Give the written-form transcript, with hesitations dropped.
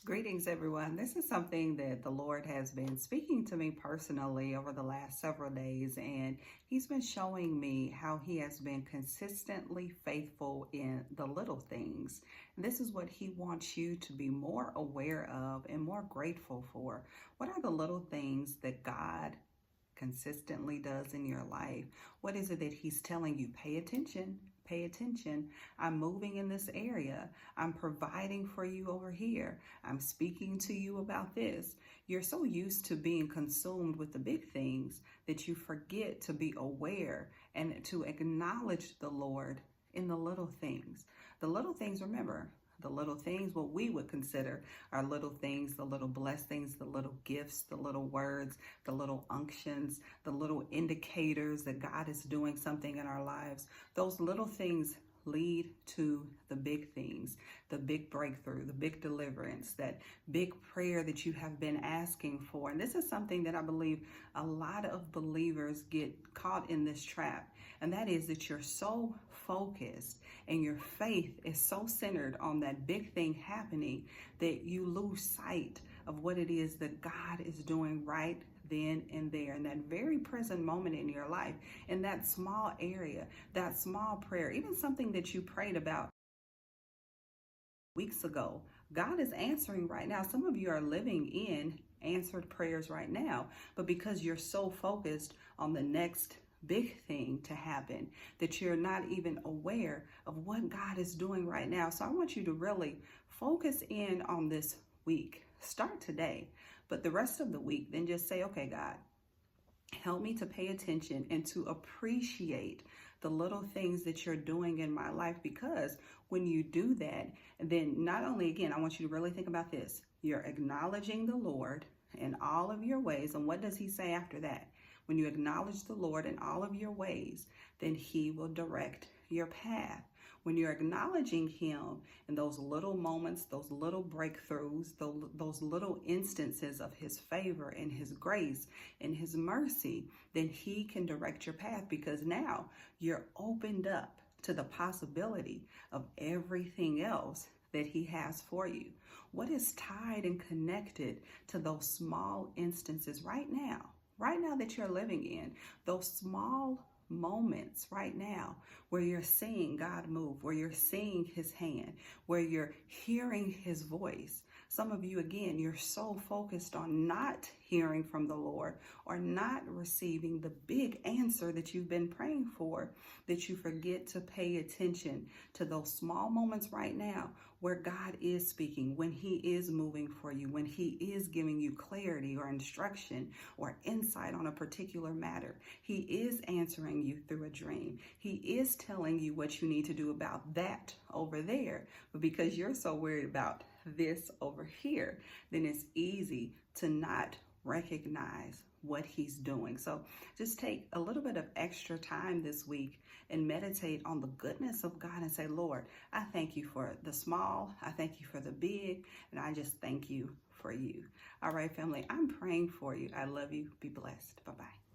Greetings, everyone. This is something that the Lord has been speaking to me personally over the last several days, and He's been showing me how He has been consistently faithful in the little things. And this is what He wants you to be more aware of and more grateful for. What are the little things that God consistently does in your life? What is it that He's telling you? Pay attention. Pay attention. I'm moving in this area. I'm providing for you over here. I'm speaking to you about this. You're so used to being consumed with the big things that you forget to be aware and to acknowledge the Lord in the little things. The little things, remember, the little things, what we would consider are little things, the little blessings, the little gifts, the little words, the little unctions, the little indicators that God is doing something in our lives. Those little things lead to the big things, the big breakthrough, the big deliverance, that big prayer that you have been asking for. And this is something that I believe a lot of believers get caught in this trap. And that is that you're so focused and your faith is so centered on that big thing happening that you lose sight of what it is that God is doing right then and there, in that very present moment in your life, in that small area, that small prayer, even something that you prayed about weeks ago. God is answering right now. Some of you are living in answered prayers right now, but because you're so focused on the next big thing to happen that you're not even aware of what God is doing right now. So I want you to really focus in on this week. Start today, but the rest of the week, then just say, okay, God, help me to pay attention and to appreciate the little things that you're doing in my life, because when you do that, then not only, again, I want you to really think about this. You're acknowledging the Lord in all of your ways. And what does He say after that? When you acknowledge the Lord in all of your ways, then He will direct your path. When you're acknowledging Him in those little moments, those little breakthroughs, those little instances of His favor and His grace and His mercy, then He can direct your path, because now you're opened up to the possibility of everything else that He has for you. What is tied and connected to those small instances right now that you're living in, those small moments right now where you're seeing God move, where you're seeing His hand, where you're hearing His voice? Some of you, again, you're so focused on not hearing from the Lord or not receiving the big answer that you've been praying for, that you forget to pay attention to those small moments right now where God is speaking, when He is moving for you, when He is giving you clarity or instruction or insight on a particular matter. He is answering you through a dream. He is telling you what you need to do about that over there. But because you're so worried about this over here, then it's easy to not recognize what He's doing. So just take a little bit of extra time this week and meditate on the goodness of God and say, Lord, I thank you for the small, I thank you for the big, and I just thank you for you. All right, family, I'm praying for you. I love you. Be blessed. Bye-bye.